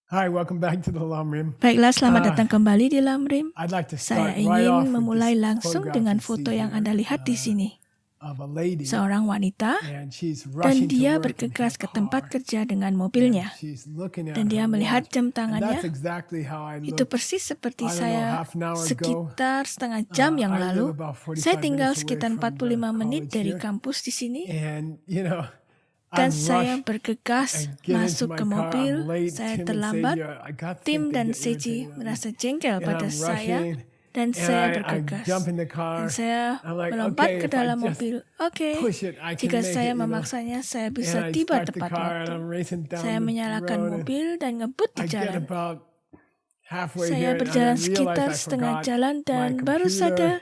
Hi, welcome back to the Lamrim. Baiklah, selamat datang kembali di Lamrim. I'd like to Saya start right off ingin with memulai this langsung photograph dengan you see foto yang here, Anda lihat di sini. of a lady, Seorang wanita, and she's dan rushing to dia work in her bergegas ke tempat car, kerja dengan and mobilnya. she's looking at Dan dia her melihat watch. jam And tangannya. that's exactly how I Itu looked. persis seperti I don't know, saya half an hour ago. sekitar setengah jam yang I lalu. live about 45 Saya tinggal minutes away sekitar from 45 the menit college dari here. kampus di sini. And, Dan I saya rush bergegas and get into masuk my ke car. mobil. I'm late. Saya Tim and terlambat. Seiji, I got Tim Tim to dan get Seiji irritated. merasa jengkel And pada I'm saya. rushing. Dan And saya I bergegas. jump in the Dan car. saya I'm like, melompat okay, ke if I dalam just mobil. Oke, push it, I can jika make saya it, memaksanya, saya And bisa I tiba start the tepat car and waktu. I'm racing down Saya the menyalakan road. mobil dan ngebut di I get jalan. about halfway Saya here and I berjalan realize sekitar I setengah forgot jalan my dan baru computer. sadar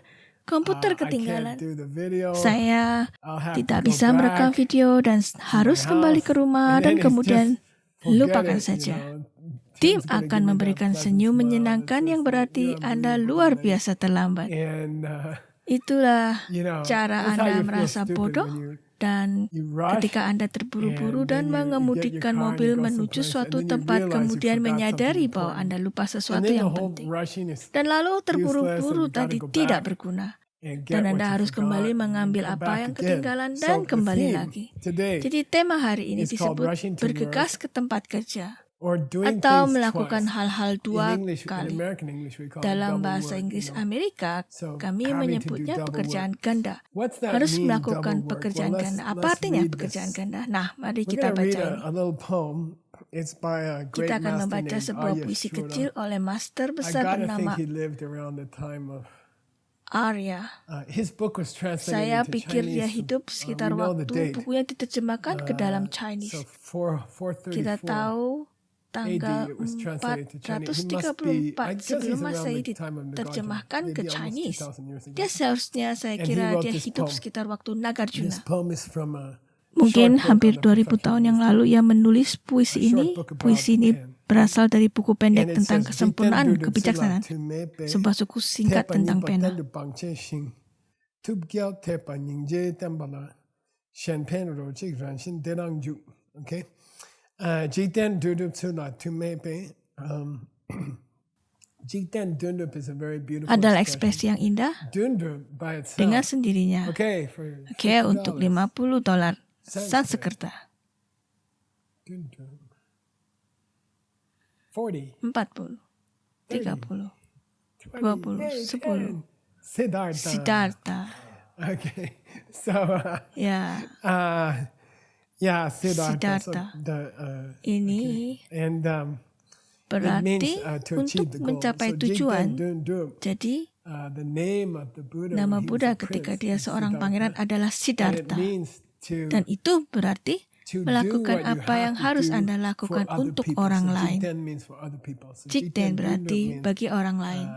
komputer I can't ketinggalan. do the video. Saya I'll have tidak to go bisa merekam back video dan to harus my kembali ke house. rumah And dan then it's kemudian just forget lupakan it, saja. Tim's Tim gonna akan give me that memberikan pleasant senyum smile that menyenangkan says, yang berarti "You're Anda unbelievable luar late." biasa terlambat. And Itulah cara that's how Anda you feel merasa stupid bodoh when dan you rush ketika Anda terburu-buru and dan then you get your mengemudikan car and mobil you go menuju someplace suatu and then you tempat realize you kemudian forgot menyadari something bahwa important. Anda lupa And sesuatu then yang the whole penting. rushing is Dan lalu useless and terburu-buru you gotta tadi go tidak back berguna. and Dan get what Anda you harus kembali forgot and mengambil come apa back yang again. ketinggalan So dan the kembali theme lagi. today Jadi tema hari ini is called disebut rushing to bergegas work ke tempat kerja or doing atau things melakukan twice. hal-hal In dua English, in kali. American English, we call it Dalam double bahasa work. Inggris Amerika, So kami having to do menyebutnya double pekerjaan work. ganda. What's that Harus mean, melakukan double work? pekerjaan Well, ganda. Apa let's artinya read pekerjaan this. ganda? Nah, mari We're kita going to read baca ini. a little poem. It's by a great Kita akan master membaca named sebuah Arya puisi Shrota. kecil oleh master I besar gotta think bernama he lived around the time of. Arya. His book was translated Saya into pikir Chinese. dia hidup sekitar we know the waktu date. bukunya diterjemahkan ke dalam So Chinese. 434 Kita tahu tanggal AD it was translated to Chinese. He must 434 be, I guess sebelum he's around Masehi the time of Nagarjuna. diterjemahkan ke Maybe almost Chinese. 2,000 years ago. Dia seharusnya saya And he kira wrote dia this hidup poem. sekitar waktu This Nagarjuna. poem is from a Mungkin short book hampir on the 2000 tahun yang perfectionism. lalu ia menulis A puisi short ini. book about Puisi ini man. berasal dari buku And pendek it tentang says, kesempurnaan "Jiten duduk kebijaksanaan. sila tu mepe, Sebuah suku singkat tepa tentang nipa pena. tendu bangche shing, tub gyao tepa nyingje tembala, shen pen ro chik ranshin derang ju." Okay? Jiten duduk sila tu mepe. Jiten dundup is a very beautiful Adalah expression. ekspresi yang indah Dundup by itself. dengan sendirinya. Okay, Oke, untuk $50 Sanskerta. Dundup. 40. 40, 30, 20, 10. Siddhartha. Siddhartha. Okay, so Ya, yeah, Siddhartha. Siddhartha. Ini ini and berarti to untuk achieve the goal. mencapai So tujuan. Jiten Dundup, Jadi, the name of the Buddha. nama when he was Buddha a ketika prince dia is seorang Siddhartha. pangeran adalah And it Siddhartha. means to Dan itu berarti to melakukan do what you apa yang have to harus do Anda for lakukan other untuk people. orang So lain. Jiten means for other people. So Jikten Dundup berarti means, bagi orang lain.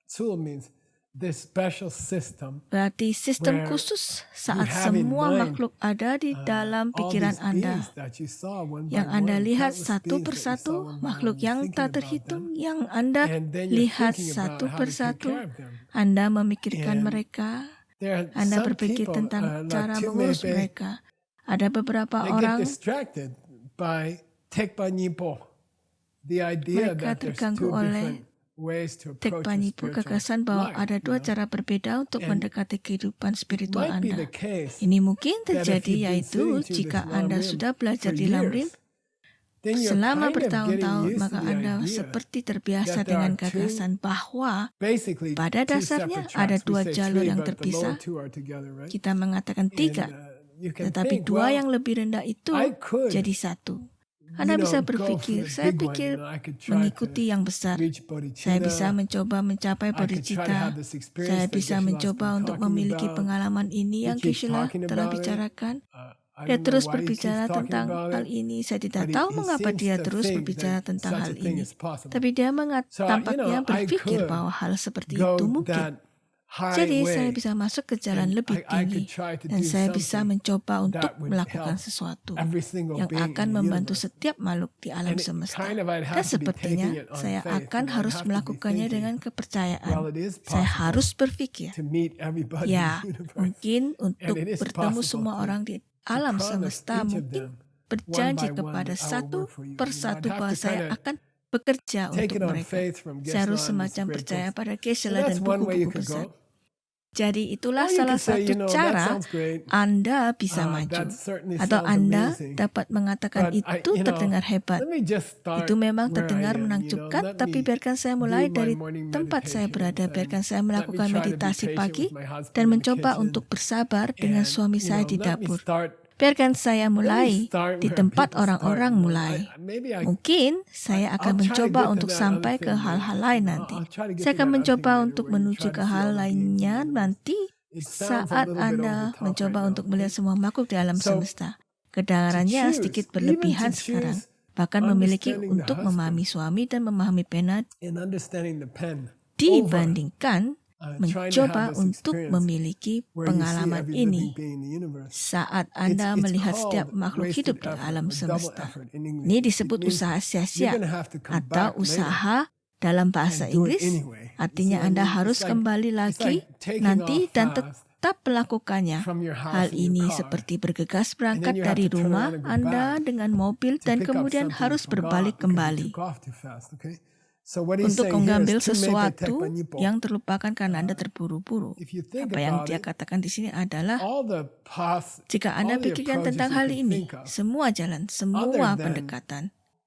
Sul means this special system Berarti sistem where khusus saat you have in semua mind, makhluk ada di dalam all pikiran these Anda. beings that you saw one Yang by Anda one, lihat countless satu beings that you persatu, saw one by makhluk one, yang thinking tak about terhitung them, yang Anda and then you're lihat thinking satu about how to take persatu. care of them. Anda memikirkan And mereka, there are Anda some berpikir people, tentang like cara two mengurus maybe, mereka. Ada beberapa they get orang, distracted by Tekpa Nipo, the idea mereka that there's terganggu two oleh different ways to approach Tekpa a Nipu, spiritual gagasan bahwa life. ada dua cara berbeda untuk And mendekati kehidupan It spiritual might be Anda. the case Ini mungkin that if terjadi, you've been yaitu sitting through jika this Anda Lamrim sudah for belajar di Lamrim years, then you're selama kind of getting bertahun-tahun, used to maka the Anda idea seperti terbiasa that there dengan are two, gagasan bahwa basically pada two dasarnya separate ada tracks. We dua say jalur three, yang but the lower terpisah. two are together, right? Kita mengatakan And tiga, you can tetapi think, dua well, yang lebih rendah itu I could, jadi satu. Anda bisa go for berpikir, the saya big one. pikir I could try to mengikuti yang besar. reach Saya bisa bodhicitta. mencoba mencapai I could try to bodhicitta. have this experience Saya that bisa Geshe-la's mencoba been untuk talking memiliki about. pengalaman ini He yang keeps Geshe-la talking telah about it. bicarakan. I Dia don't know terus why he keeps berbicara talking tentang about hal it, ini. Saya tidak but tahu he mengapa seems dia to terus think berbicara that tentang such hal a thing ini. is possible. Tapi dia So, tampaknya I berpikir could bahwa hal seperti go itu mungkin. that high Jadi saya way, bisa masuk ke jalan and lebih I tinggi could try to dan do saya bisa something mencoba untuk that would melakukan help sesuatu every single yang being akan in the membantu universe. setiap makhluk di alam And it semesta. kind of I'd Dan have to be taking sepertinya it on saya faith. akan I'd harus have to be melakukannya thinking, dengan kepercayaan. well, it is Saya possible harus berpikir, to meet everybody ya, in the universe. mungkin untuk And it is bertemu possible semua to orang di alam promise semesta, each of mungkin them one berjanji by one kepada that I will satu work for you. persatu I'd have bahwa to saya kind of akan bekerja take untuk it on mereka. faith from Saya harus Geshe-la and semacam this great percaya books. pada So Geshe-la that's dan one way you buku-buku could besar. go. Jadi itulah Or you salah could say, satu that cara sounds great. Anda bisa maju. That certainly Atau sounds Anda amazing. dapat mengatakan But itu terdengar hebat. let me just start Itu memang where I terdengar am, menakjubkan, Let tapi me biarkan saya do mulai my dari morning tempat saya meditation berada. and Biarkan saya let me melakukan try to be meditasi patient pagi with my husband dan in the mencoba kitchen. untuk bersabar dengan And, suami saya di let me dapur. start Biarkan saya mulai start di where tempat people start, orang-orang mulai. Mungkin saya akan I'll try to mencoba get to untuk that sampai other ke thing hal-hal later. lain I'll nanti. try to get Saya to akan that other mencoba thing later untuk where you menuju try ke to see hal all the beings in the lainnya universe. nanti It sounds a saat little bit over Anda the top mencoba right untuk now, melihat okay? semua makhluk di alam So, semesta. Kedengarannya to choose, sedikit even berlebihan to sekarang. choose Bahkan memiliki understanding the untuk husband memahami suami dan memahami pena and understanding the pen over dibandingkan trying to mencoba have this untuk experience memiliki where you see pengalaman every ini living being in the universe. saat Anda It's melihat setiap called makhluk wasted hidup di effort alam or double semesta. effort in English. Ini It disebut means usaha you're sia-sia going to have to come atau back later usaha dalam bahasa and do it Inggris. anyway. You see Artinya what I Anda mean? harus It's like- kembali it's lagi like taking nanti off dan fast tetap melakukannya. from your house Hal in your ini car seperti bergegas berangkat you have dari to turn rumah around and go Anda back dengan mobil to dan pick up kemudian something harus you forgot berbalik because you kembali took off too fast, okay? So what he's untuk saying here mengambil is, "Tu me pe sesuatu tekpa nipo." yang terlupakan karena Anda terburu-buru. If you think Apa yang about dia it, katakan di sini adalah all the paths, jika Anda all the pikirkan approaches tentang you hal can ini, think of, semua jalan, other semua than pendekatan,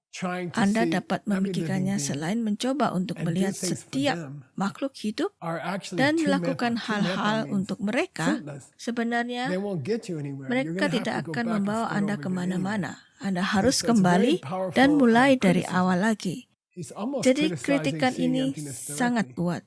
trying to Anda see dapat every living memikirkannya being selain mencoba untuk and do melihat things for setiap them makhluk hidup are actually dan tu melakukan mepa. Tu hal-hal mepa means untuk mereka, fruitless. sebenarnya They won't get you anywhere. You're mereka going to have tidak to go akan back and membawa start Anda over again anyway. kemana-mana. Anda harus So it's a very kembali powerful, dan mulai dari criticism. awal lagi. He's almost Jadi criticizing kritikan seeing ini emptiness sangat directly. kuat.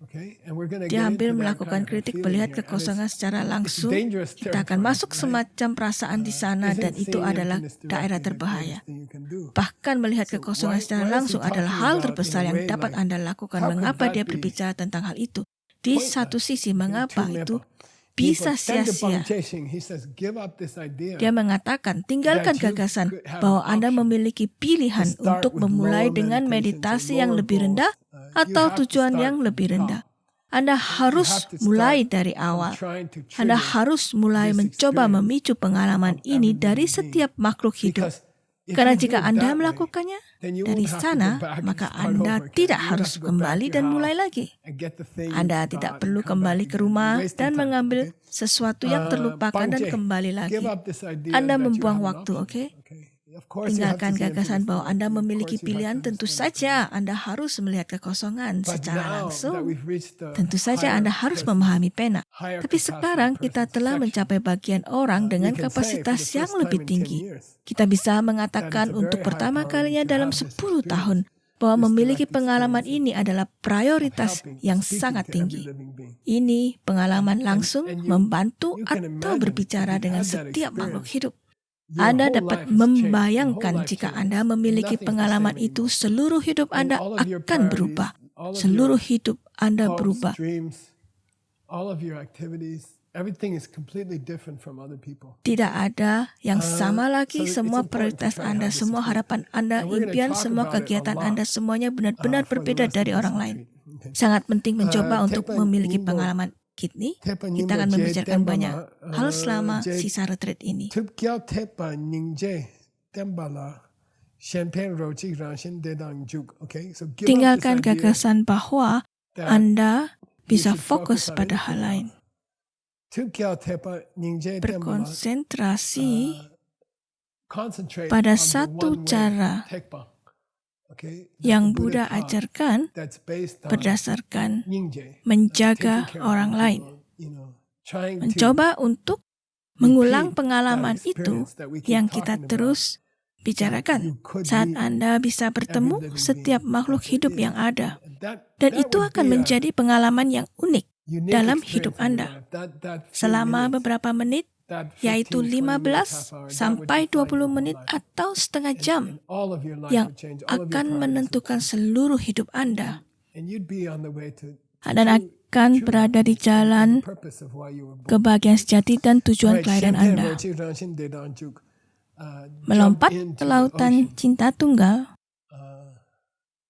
Okay? And we're going to Dia get hampir into that melakukan kind of a kritik feeling melihat here. And kekosongan secara langsung. dangerous Kita akan territory, masuk right? semacam perasaan di sana Isn't dan itu seeing adalah emptiness daerah directly the terbahaya. greatest thing you can do? Bahkan melihat So kekosongan why- secara why is he langsung adalah talking hal about, terbesar in a yang way, dapat like, Anda lakukan. how could Mengapa that dia be berbicara tentang hal itu? Di pointless? satu sisi, Okay, mengapa tu itu mepa. bisa People tend to sia-sia? punctuation. He says, give up this idea Dia mengatakan, tinggalkan that you gagasan could have bahwa an Anda option memiliki pilihan to start untuk with memulai lower dengan meditations meditasi or yang lower lebih rendah goals. You atau have to tujuan start yang from lebih the rendah. top. Anda You harus have to mulai start dari from awal. trying to Anda trigger harus mulai this mencoba experience memicu pengalaman of ini every dari living being. setiap makhluk hidup. Because if Karena you do jika it Anda that way, melakukannya then you dari won't have to go sana, back and maka start Anda over again. tidak You won't harus have to go back kembali to your dan mulai house lagi. and get the thing you Anda forgot tidak and perlu come kembali back ke again. rumah You're wasting dan time, mengambil okay? sesuatu yang terlupakan dan Bangje, kembali lagi. give up this idea Anda that you membuang have an waktu, option, oke? okay? Of course you have to Tinggalkan see gagasan emptiness bahwa Anda directly. Of memiliki course you have pilihan. to Tentu understand the saja Anda harus melihat kekosongan But secara now that langsung. we've reached the Tentu saja higher Anda harus person, memahami pena. higher Tapi capacity sekarang kita person telah section, mencapai bagian orang we dengan can say for kapasitas the yang first lebih time in 10 tinggi. years Kita bisa that it's mengatakan a untuk very high pertama priority kalinya to dalam have this 10 tahun experience, bahwa this memiliki direct pengalaman experience ini adalah of prioritas helping, yang speaking sangat to every tinggi. living being. Ini pengalaman langsung And you membantu can atau imagine berbicara if you've dengan had that setiap makhluk experience, hidup. your Anda whole dapat life has changed. Your whole membayangkan life jika changes. Anda memiliki Nothing's the pengalaman same itu, anymore. seluruh hidup And Anda all of your akan priorities, berubah. all of Seluruh your hidup Anda hopes, berubah. dreams, all of your activities, everything is completely different from other people. Tidak ada yang sama lagi. So it's Semua important to prioritas try to Anda, have this semua experience. harapan Anda, And we're gonna impian, talk semua about it a kegiatan lot, Anda, semuanya benar-benar for the berbeda rest of dari this orang lain. retreat. Okay. Sangat penting mencoba untuk Tepa memiliki Nimbo- pengalaman ini. Tepa Kita akan Nimbo membicarakan Je banyak Tembala, hal selama Je sisa retreat ini. Tupkya Tepa Ningje Tembala Champagne Rochi Ranshin Dedang Juk. Okay, so give up Tinggalkan this idea gagasan bahwa that Anda bisa should fokus focus on pada anything hal lain. Tupkya Tepa Ningje Tembala Berkonsentrasi concentrate pada on the satu one way cara Tekpa. Okay, that yang the Buddha Buddha taught ajarkan that's based on berdasarkan Ningje, menjaga taking care of orang other lain. people, trying to Mencoba untuk mengulang pengalaman that itu experience that we keep yang kita talking about, terus bicarakan you could saat meet Anda bisa bertemu every living setiap being makhluk as it hidup is. yang ada. That Dan itu would akan be a menjadi pengalaman yang unik unique dalam experience hidup in your Anda. life. That few Selama minutes, beberapa menit, that 15, yaitu 20 minutes, 15 half hour, that sampai would define 20 your whole menit life. atau setengah jam And all of your life yang would change, all of your akan priorities would menentukan change. seluruh hidup Anda. And you'd be on the way to Dan true akan berada di happiness and jalan the purpose of why you were born. kebahagiaan sejati dan tujuan Alright, kelahiran Champagne Anda. Rochi Ranshin Dedang Juk, Melompat jump ke into the lautan ocean, cinta tunggal,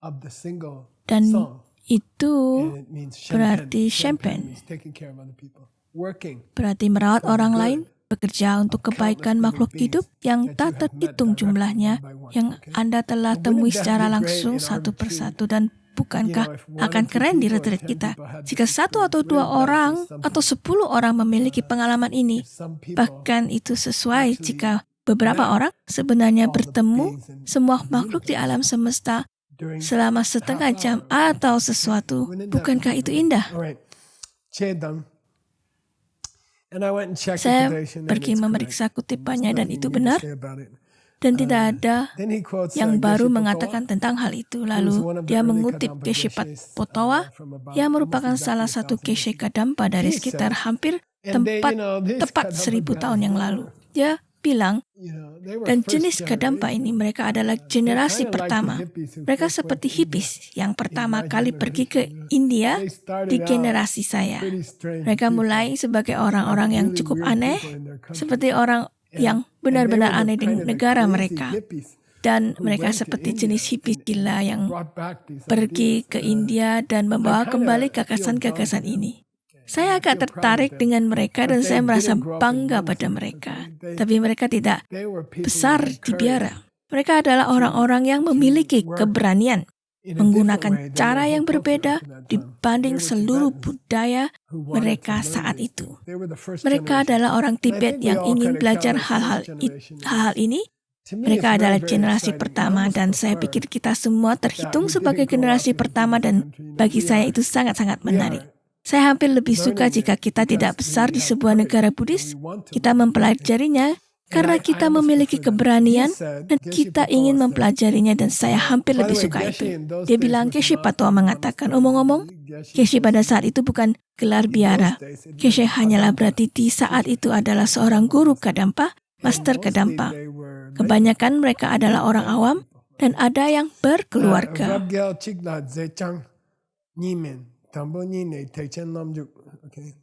of the single dan song. itu And it means berarti champagne champagne. means taking care of other people, working berarti merawat for the orang good lain, bekerja untuk kebaikan makhluk hidup yang tak terhitung jumlahnya, yang Anda telah temui secara langsung satu persatu. Dan bukankah akan keren di retreat kita jika 1 atau 2 orang atau 10 orang memiliki pengalaman ini? Bahkan itu sesuai jika beberapa orang sebenarnya bertemu semua makhluk di alam semesta selama setengah jam atau sesuatu. Bukankah itu indah? Saya pergi memeriksa kutipannya dan itu benar. Dan tidak ada yang baru mengatakan tentang hal itu. Lalu dia mengutip Geshe Potawa yang merupakan salah satu Geshe Kadampa dari sekitar hampir tepat 1000 tahun yang lalu. Dia bilang, dan jenis Kadampa ini mereka adalah generasi pertama. Mereka seperti hippies yang pertama kali pergi ke India di generasi saya. Mereka mulai sebagai orang-orang yang cukup aneh, seperti orang yang benar-benar aneh di negara mereka. Dan mereka seperti jenis hippies gila yang pergi ke India dan membawa kembali gagasan-gagasan ini. Saya agak tertarik dengan mereka dan saya merasa bangga pada mereka. Tapi mereka tidak besar di biara. Mereka adalah orang-orang yang memiliki keberanian menggunakan cara yang berbeda dibanding seluruh budaya mereka saat itu. Mereka adalah orang Tibet yang ingin belajar hal-hal ini. Mereka adalah generasi pertama dan saya pikir kita semua terhitung sebagai generasi pertama dan bagi saya itu sangat-sangat menarik. Saya hampir lebih suka jika kita tidak besar di sebuah negara Buddhis. Kita mempelajarinya karena kita memiliki keberanian dan kita ingin mempelajarinya dan saya hampir lebih suka itu. Dia bilang, Geshe Patoa mengatakan, omong-omong, Geshe pada saat itu bukan gelar biara. Geshe hanyalah berarti di saat itu adalah seorang guru Kadampa, master Kadampa. Kebanyakan mereka adalah orang awam dan ada yang berkeluarga.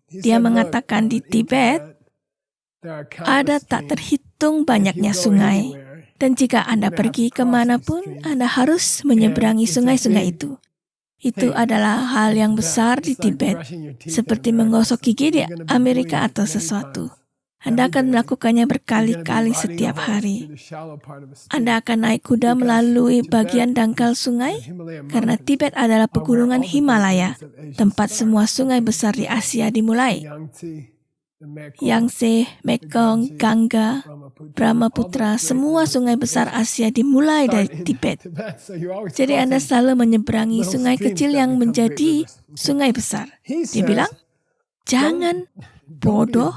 Dia mengatakan di Tibet ada tak terhitung banyaknya sungai. Dan jika Anda pergi kemanapun, Anda harus menyeberangi sungai-sungai itu. Itu adalah hal yang besar di Tibet, seperti menggosok gigi di Amerika atau sesuatu. Anda akan melakukannya berkali-kali setiap hari. Anda akan naik kuda melalui bagian dangkal sungai, karena Tibet adalah pegunungan Himalaya, tempat semua sungai besar di Asia dimulai. Yangtze, Mekong, Gangga, Brahmaputra, semua sungai besar Asia dimulai dari Tibet. Jadi Anda selalu menyeberangi sungai kecil yang menjadi sungai besar. Dia bilang, jangan bodoh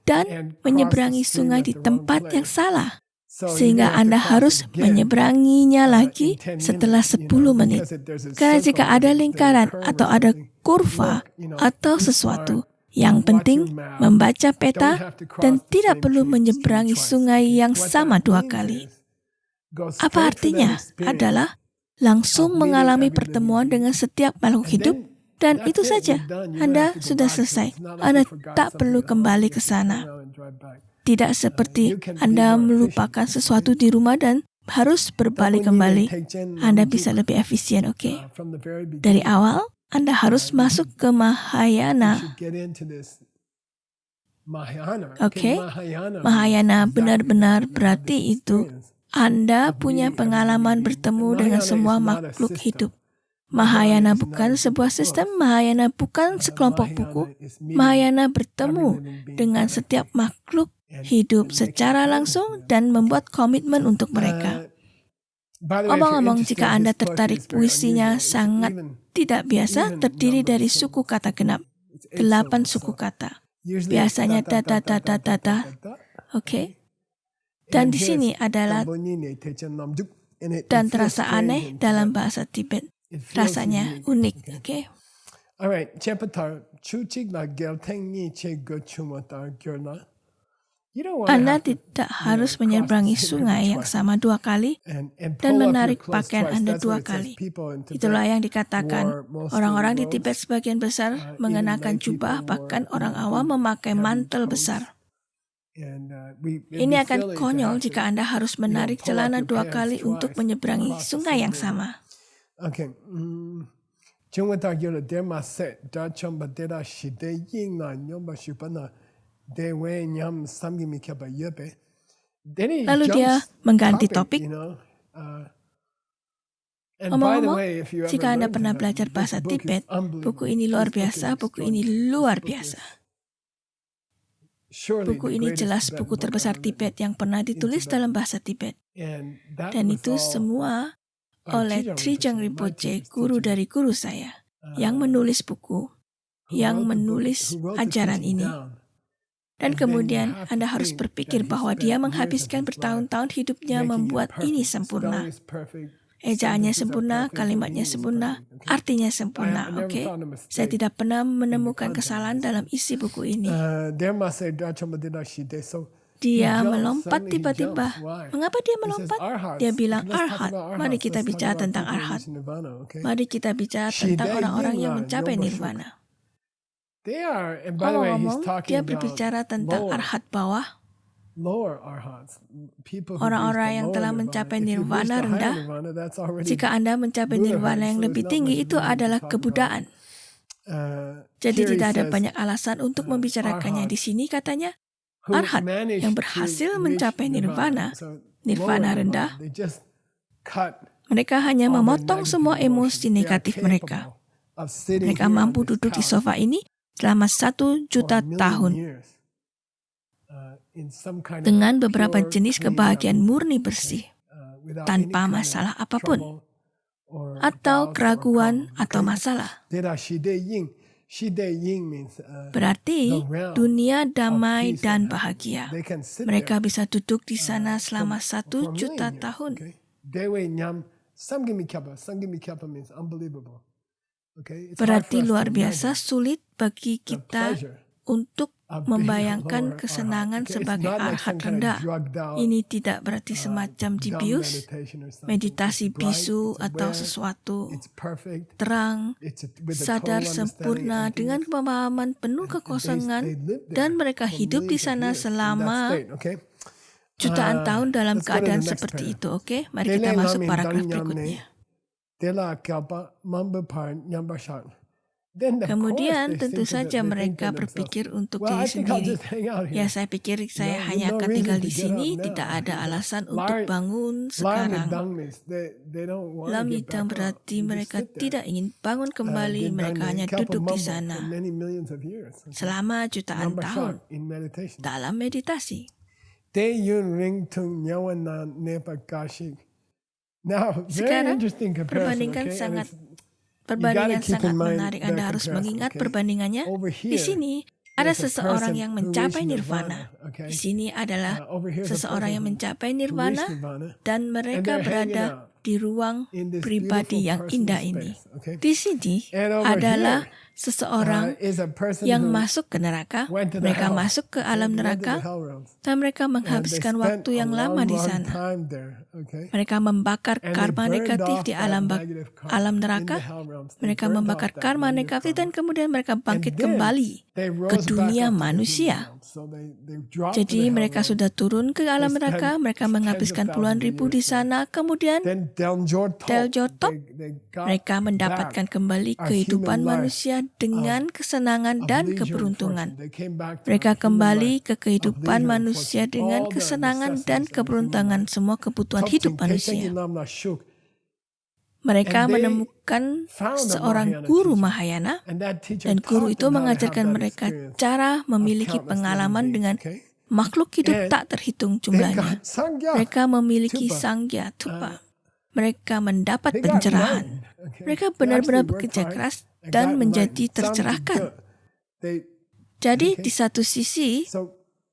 dan menyeberangi sungai di tempat yang salah. Sehingga Anda harus menyeberanginya lagi setelah 10 menit. Karena jika ada lingkaran atau ada kurva atau sesuatu, yang penting membaca peta dan tidak perlu menyeberangi sungai yang sama 2 kali. Apa artinya? Adalah langsung mengalami pertemuan dengan setiap makhluk hidup. Dan itu saja, Anda sudah selesai. Anda tak perlu kembali ke sana. Tidak seperti Anda melupakan sesuatu di rumah dan harus berbalik kembali. Anda bisa lebih efisien, oke? Dari awal, Anda harus masuk ke Mahayana. Oke? Mahayana benar-benar berarti itu Anda punya pengalaman bertemu dengan semua makhluk hidup. Mahayana bukan sebuah sistem, Mahayana bukan sekelompok buku. Mahayana bertemu dengan setiap makhluk hidup secara langsung dan membuat komitmen untuk mereka. Omong-omong, jika Anda tertarik, puisinya sangat tidak biasa, terdiri dari suku kata genap. 8 suku kata. Biasanya dada. Oke? Dan di sini adalah dan terasa aneh dalam bahasa Tibet. Rasanya unik, oke? Alright, chapter chuchik la gelteng ni che go chumata gyurna. Anda tidak harus menyeberangi sungai yang sama 2 kali dan menarik pakaian Anda 2 kali. Itulah yang dikatakan orang-orang di Tibet sebagian besar mengenakan jubah, bahkan orang awam memakai mantel besar. Ini akan konyol jika Anda harus menarik celana 2 kali untuk menyeberangi sungai yang sama. Okay. Lalu dia mengganti topik. Ngomong-ngomong, jika Anda pernah belajar bahasa Tibet, buku ini luar biasa, buku ini luar biasa. Buku ini jelas buku terbesar Tibet yang pernah ditulis dalam bahasa Tibet. Dan itu semua oleh Trijang Rinpoche, guru dari guru saya, yang menulis buku, yang menulis ajaran ini. Dan kemudian Anda harus berpikir bahwa dia menghabiskan bertahun-tahun hidupnya membuat ini sempurna. Ejaannya sempurna, kalimatnya sempurna, artinya sempurna, oke? Saya tidak pernah menemukan kesalahan dalam isi buku ini. Dia melompat tiba-tiba. Mengapa dia melompat? Dia bilang Arhat. Mari kita bicara tentang Arhat. Mari kita bicara tentang orang-orang yang mencapai nirvana. Ngomong-ngomong, dia berbicara tentang Arhat bawah. Orang-orang yang telah mencapai nirvana rendah. Jika Anda mencapai nirvana yang lebih tinggi, itu adalah kebudaan. Jadi tidak ada banyak alasan untuk membicarakannya di sini, katanya. Arhat yang berhasil mencapai nirvana rendah, mereka hanya memotong semua emosi negatif mereka. Mereka mampu duduk di sofa ini selama 1 juta tahun dengan beberapa jenis kebahagiaan murni bersih, tanpa masalah apapun, atau keraguan atau masalah. Berarti dunia damai dan bahagia. Mereka bisa duduk di sana selama 1 juta tahun. Berarti luar biasa sulit bagi kita untuk membayangkan kesenangan sebagai arhat rendah. Ini tidak berarti semacam dibius, meditasi bisu atau sesuatu terang, sadar sempurna dengan pemahaman penuh kekosongan, dan mereka hidup di sana selama jutaan tahun dalam keadaan seperti itu. Oke, mari kita masuk paragraf berikutnya. Kemudian tentu saja mereka berpikir untuk diri sendiri. Ya, saya pikir saya hanya akan tinggal di sini, tidak ada alasan untuk bangun sekarang. Lam Yidang berarti mereka tidak ingin bangun kembali, mereka hanya duduk di sana selama jutaan tahun dalam meditasi. Sekarang perbandingan sangat menarik. Anda harus mengingat perbandingannya. Di sini ada seseorang yang mencapai nirvana. Di sini adalah seseorang yang mencapai nirvana, dan mereka berada di ruang pribadi yang indah ini. Di sini adalah seseorang yang masuk ke neraka. Mereka masuk ke alam neraka, dan mereka menghabiskan waktu yang lama di sana. Mereka membakar karma negatif di alam neraka. Mereka membakar karma negatif, dan kemudian mereka bangkit kembali ke dunia manusia. Jadi mereka sudah turun ke alam neraka. Mereka menghabiskan puluhan ribu di sana. Kemudian Teljotop, mereka mendapatkan kembali kehidupan manusia dengan kesenangan dan keberuntungan. Mereka kembali ke kehidupan manusia dengan kesenangan dan keberuntungan, semua kebutuhan hidup manusia. Mereka menemukan seorang guru Mahayana, dan guru itu mengajarkan mereka cara memiliki pengalaman dengan makhluk hidup tak terhitung jumlahnya. Mereka memiliki Sangya Tupa. Mereka mendapat pencerahan. Mereka benar-benar bekerja keras dan menjadi tercerahkan. Jadi di satu sisi,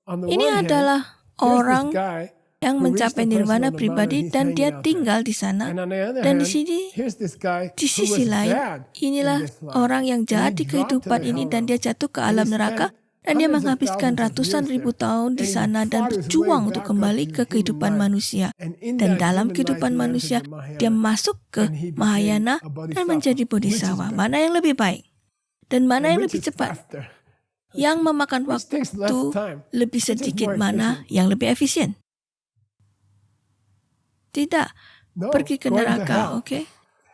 ini adalah orang yang mencapai nirvana pribadi dan dia tinggal di sana. Dan di sisi lain, inilah orang yang jahat di kehidupan ini dan dia jatuh ke alam neraka. Dan dia menghabiskan ratusan ribu tahun di sana dan berjuang untuk kembali ke kehidupan manusia. Dan dalam kehidupan manusia, dia masuk ke Mahayana dan menjadi bodhisattva. Mana yang lebih baik? Dan mana yang lebih cepat? Yang memakan waktu lebih sedikit, mana yang lebih efisien? Tidak, pergi ke neraka, oke?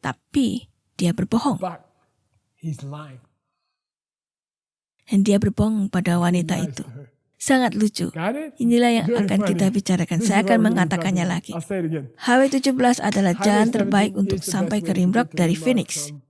Tapi dia berbohong. but he's lying. Dan dia berbohong pada He wanita lies itu. to her. Sangat lucu. Got it? Inilah yang Very akan funny. kita bicarakan. This is Saya what akan we're gonna be mengatakannya talking lagi. about. I'll say it again. HW17 adalah jalan 17 terbaik is untuk the sampai best ke way to Rimrock get to dari Rimrock Phoenix. from Phoenix.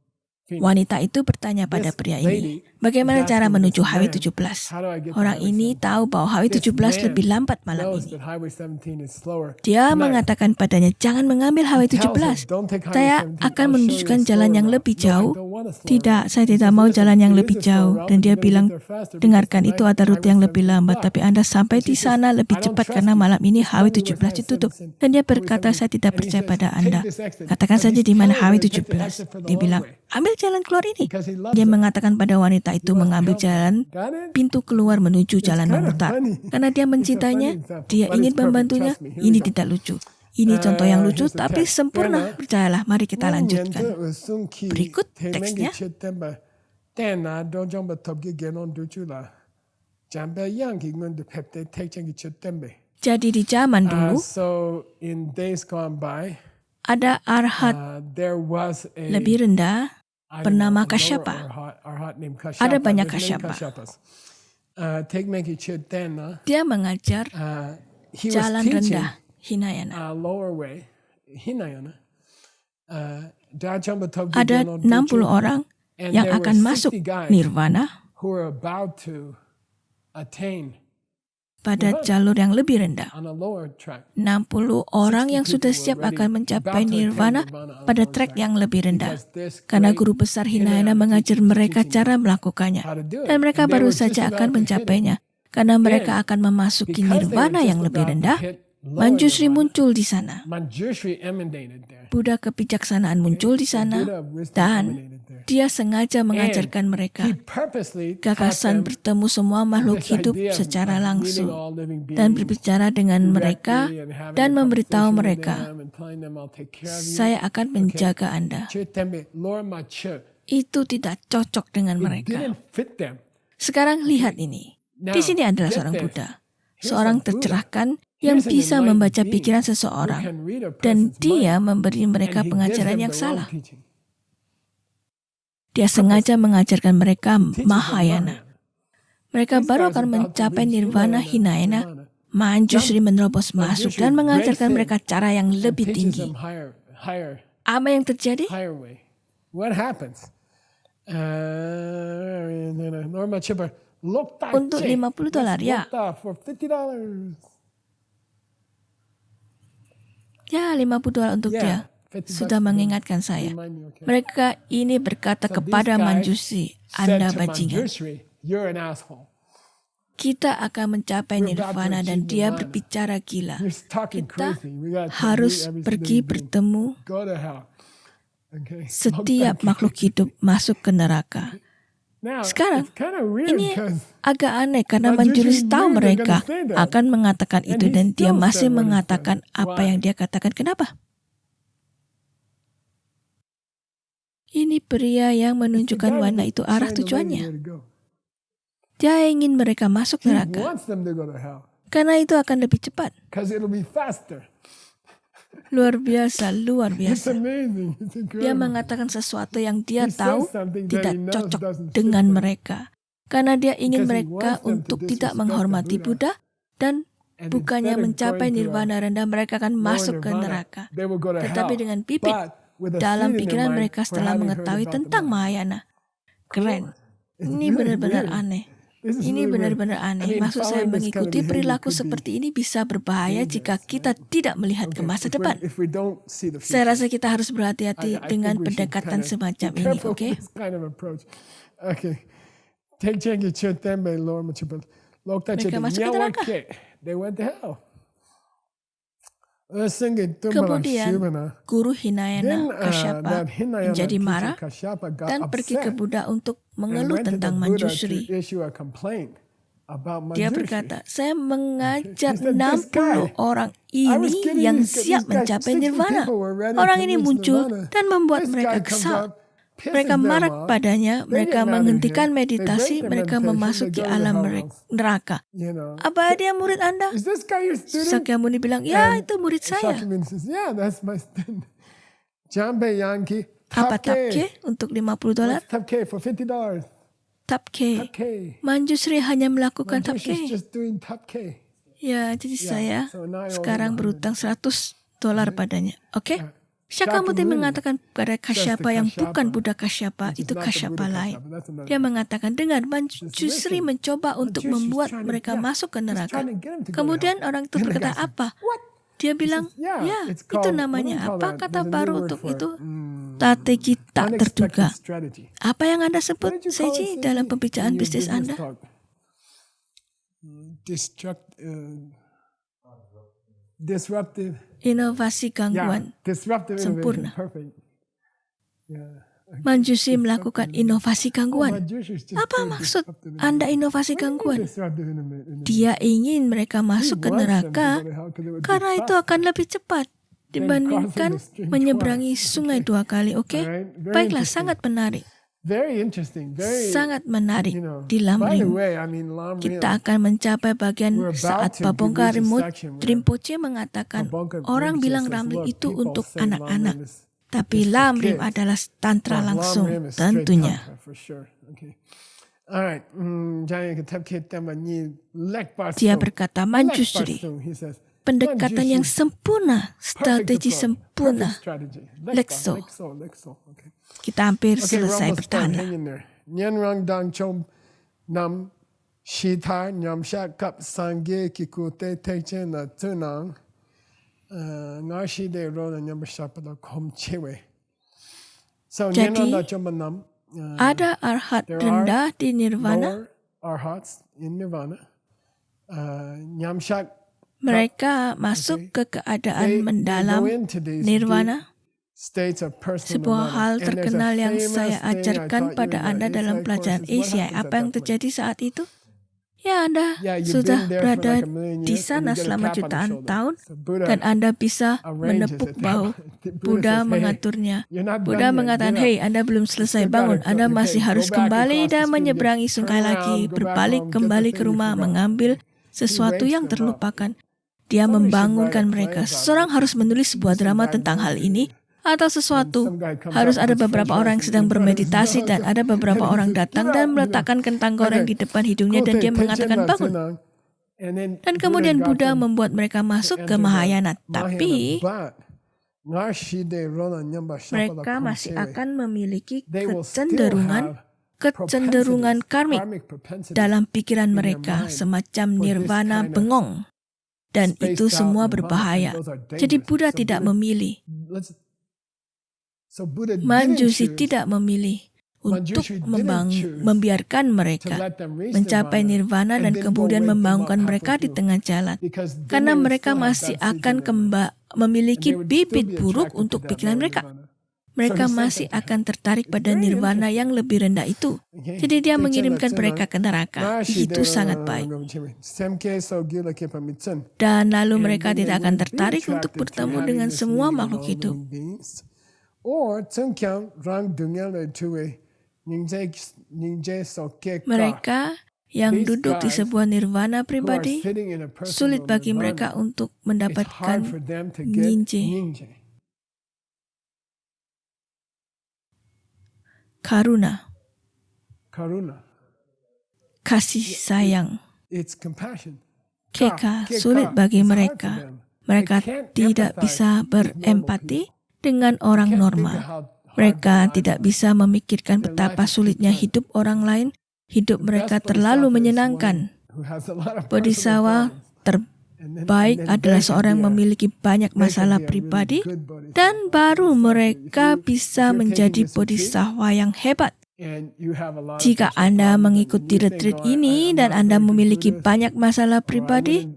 Wanita itu bertanya pada This pria lady ini, bagaimana is cara asking menuju this man, HW17? how do I get to Orang Highway ini 17? tahu bahwa This HW17 man lebih lambat malam knows ini. that Highway 17 is slower Dia tonight. mengatakan padanya, jangan mengambil Tells him, HW17. "Don't take Highway Saya 17. akan I'll show you a menunjukkan slower jalan yang route." lebih No, I jauh. don't want a slower Tidak, route. saya He tidak says, mau "Listen, jalan yang it is lebih a slower jauh. route, Dan but dia you're gonna bilang, get there faster because dengarkan tonight itu ada rute Highway yang lebih 17 is lambat, blocked." tapi Anda sampai And di she says, sana lebih "I don't cepat trust karena you. malam ini Just tell me where HW17 Highway ditutup. 17 Dan dia Highway berkata, 17. saya tidak And he percaya says, pada "Take Anda. this exit." Katakan But saja he's di mana telling her to take the HW17. exit for the Dia long bilang, way ambil jalan keluar ini. because he loves Dia her. mengatakan pada wanita itu He wants to mengambil help her. jalan Got it? pintu keluar menuju It's jalan kind of memutar. funny. Karena dia It's a mencintainya, funny example, dia but ingin it's perfect. membantunya. Trust me. Here we Ini go. tidak lucu. Ini contoh yang lucu, Here's the tapi text. sempurna. Tena, Percayalah, mari kita lanjutkan. lanjutkan. Berikut teksnya. Tena dojong betobge genon ducula. Jambe yang kingun de pepte tekchengi chutembe. Jadi di zaman dulu, So in days gone by, ada arhat there was a lebih rendah bernama a lower Kasyapa. arhat named Kashyapa. Ada banyak There's many Kasyapa. Kashyapas. Tekmeki chutena. Dia mengajar He was jalan teaching rendah Hinayana. a lower way, Hinayana. Ada 60 orang yang akan masuk nirvana who were about to attain pada jalur yang lebih rendah. on a lower track. 60 orang yang sudah siap akan mencapai nirvana pada trek yang lebih rendah. Karena guru besar Hinayana mengajar mereka cara melakukannya. Dan mereka baru saja akan mencapainya. Karena mereka akan memasuki nirvana yang lebih rendah, Manjushri muncul di sana. Manjushri emanated there. Buddha kebijaksanaan muncul di sana. Buddha wisdom Dan emanated there. dia sengaja mengajarkan mereka He purposely gagasan taught them bertemu semua makhluk this hidup idea of secara meeting langsung all living dan beings berbicara dengan mereka directly and having dan a memberitahu conversation with mereka, them and telling them, "I'll take care of you." saya akan menjaga Anda. Chutembe, Lord Machu. Itu tidak cocok dengan It mereka. didn't fit them. Sekarang lihat ini. Di sini adalah get seorang this. Buddha. Here's Seorang a Buddha. tercerahkan yang Here's an bisa enlightened membaca being pikiran who seseorang. can read a Dan person's dia mind, memberi mereka and he gives pengajaran them yang the wrong salah. teaching. Dia sengaja mengajarkan mereka Teaches them Mahayana. Mereka These baru guys akan about to mencapai reach nirvana Hinayana. Manjushri menerobos masuk Manjushri dan mengajarkan breaks in mereka cara yang and lebih teaches tinggi. them higher Apa yang terjadi? way. What happens? Norma Chipper, Untuk $50 ya. For $50. Ya, $50 untuk dia. Sudah mengingatkan saya. Mereka ini berkata kepada Manjushri, Anda bajingan. You're an asshole. Kita akan mencapai nirvana dan dia berbicara gila. You're talking Kita crazy. We got to harus meet every pergi living being. bertemu Go to hell. Okay. setiap makhluk hidup masuk ke neraka. Now, Sekarang, it's kind of weird Ini because agak aneh karena Manjushri Manjushri tahu knew they're mereka gonna say that. akan mengatakan And itu he dan dia still masih said what he mengatakan said. apa Why? yang dia katakan. Kenapa? Ini pria yang menunjukkan warna itu arah tujuannya. Dia ingin mereka masuk He neraka wants them to go to hell karena itu akan lebih cepat. because it'll be faster. Luar biasa, luar It's biasa. amazing. It's Dia incredible. mengatakan sesuatu yang dia He tahu says something that tidak he knows cocok doesn't fit dengan them. mereka. Karena dia ingin Because he mereka wants them to untuk tidak disrespect the menghormati Buddha. Buddha dan And bukannya instead of mencapai going to a nirvana rendah, mereka akan lower masuk ke nirvana, neraka. they will go to Tetapi hell. dengan pipit But with a dalam seed in their pikiran mind mereka for setelah having mengetahui heard about the tentang mind. Mahayana. Keren. It's Ini really benar-benar weird. aneh. This is Ini really weird. benar-benar I aneh. mean, Maksud saya following this kind of mengikuti behavior perilaku could be seperti ini bisa berbahaya jika kita tidak melihat ke masa If depan. we don't see the Saya future. rasa kita harus berhati-hati I dengan think we should pendekatan kinda semacam be ini, careful oke? with this kind of approach. Okay. Take Chengi Chutembe, Lord Machipal. Mereka masuk ke neraka. They went to hell. Kemudian guru Hinayana Kasyapa menjadi marah dan pergi ke Buddha untuk mengeluh tentang Manjushri. Dia berkata, saya mengajar 60 orang ini yang siap mencapai nirvana. Orang ini muncul dan membuat mereka kesal. Mereka marah padanya, mereka menghentikan meditasi, mereka memasuki alam neraka. Apa dia murid Anda? Sakyamuni bilang, ya itu murid saya. Apa tapke untuk $50? Tapke. Tapke. Manjusri hanya melakukan Manjushri's tapke. just doing tapke. Ya, jadi saya so now I owe him sekarang berutang $100 padanya. Oke? Shakyamuni mengatakan pada Kasyapa yang bukan budak Kasyapa, itu Kasyapa lain. Dia mengatakan dengan Manjusri mencoba untuk membuat mereka masuk ke neraka. Kemudian orang itu berkata apa? Dia bilang, ya, itu namanya apa? Kata baru untuk itu. Strategi tak terduga. Apa yang Anda sebut, Seiji, dalam pembicaraan bisnis Anda? Disruptive. Inovasi gangguan Disruptive sempurna. Perfect. Manjushri melakukan inovasi gangguan. Apa maksud Anda inovasi gangguan? Dia ingin mereka masuk ke neraka karena itu akan lebih cepat dibandingkan menyeberangi sungai 2 kali. Oke? Baiklah, sangat menarik. Sangat menarik. Di Lamrim, kita akan mencapai bagian saat Pabongka Rinpoche mengatakan orang bilang Lamrim itu untuk anak-anak. Tapi Lamrim adalah tantra langsung, tentunya. Dia berkata, Manjushri, pendekatan yang sempurna, strategi sempurna, lekso. Kita hampir selesai bertanya. Nyenrang dang chom nam shita nyam kap sangge kikute techen na tunang ngashi de ro na nyam shapala kom chewe. So Jadi, nam ada arhat rendah di nirvana. Arhats in nirvana. Nyamshak Mereka masuk ke keadaan mendalam nirvana. Sebuah hal terkenal yang saya ajarkan pada Anda dalam pelajaran ACI. Apa yang terjadi saat itu? Ya, Anda sudah berada di sana selama jutaan tahun dan Anda bisa menepuk bahu. Buddha mengaturnya. Buddha mengatakan, hei, Anda belum selesai bangun. Anda masih harus kembali dan menyeberangi sungai lagi. Berbalik kembali ke rumah, mengambil sesuatu yang terlupakan. Dia membangunkan mereka. Seseorang harus menulis sebuah drama tentang hal ini atau sesuatu. Harus ada beberapa orang yang sedang bermeditasi dan ada beberapa orang datang dan meletakkan kentang goreng di depan hidungnya dan dia mengatakan bangun. Dan kemudian Buddha membuat mereka masuk ke Mahayana. Tapi mereka masih akan memiliki kecenderungan karmik dalam pikiran mereka, semacam nirvana bengong. Dan itu semua berbahaya. Jadi Buddha tidak memilih. Manjushri tidak memilih untuk membiarkan mereka mencapai nirvana dan kemudian membangunkan mereka di tengah jalan. Karena mereka masih akan memiliki bibit buruk untuk pikiran mereka. Mereka masih akan tertarik pada nirvana yang lebih rendah itu. Jadi dia mengirimkan mereka ke neraka. Itu sangat baik. Dan lalu mereka tidak akan tertarik untuk bertemu dengan semua makhluk hidup. Mereka yang duduk di sebuah nirvana pribadi, sulit bagi mereka untuk mendapatkan nyingje. Karuna. Kasih sayang. Keka sulit bagi mereka. Mereka tidak bisa berempati dengan orang normal. Mereka tidak bisa memikirkan betapa sulitnya hidup orang lain. Hidup mereka terlalu menyenangkan. Bodhisattva terbaik adalah seorang yang memiliki banyak masalah pribadi dan baru mereka bisa menjadi bodhisattva yang hebat. Jika Anda mengikuti retreat ini dan Anda memiliki banyak masalah pribadi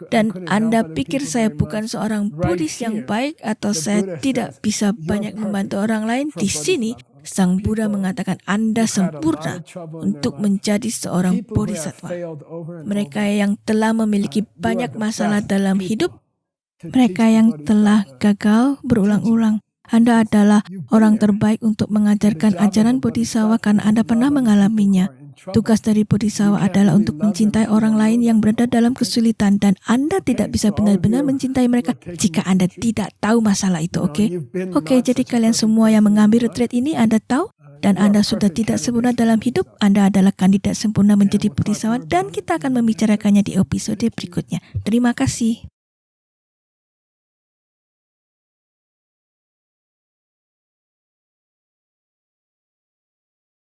dan Anda pikir saya bukan seorang Buddhis yang baik atau saya tidak bisa banyak membantu orang lain, di sini Sang Buddha mengatakan Anda sempurna untuk menjadi seorang bodhisattva. Mereka yang telah memiliki banyak masalah dalam hidup, mereka yang telah gagal berulang-ulang. Anda adalah orang terbaik untuk mengajarkan ajaran Bodhisattva karena Anda pernah mengalaminya. Tugas dari Bodhisattva adalah untuk mencintai orang lain yang berada dalam kesulitan dan Anda tidak bisa benar-benar mencintai mereka jika Anda tidak tahu masalah itu, oke? Oke, jadi kalian semua yang mengambil retreat ini, Anda tahu dan Anda sudah tidak sempurna dalam hidup, Anda adalah kandidat sempurna menjadi budi sawat, dan kita akan membicarakannya di episode berikutnya. Terima kasih.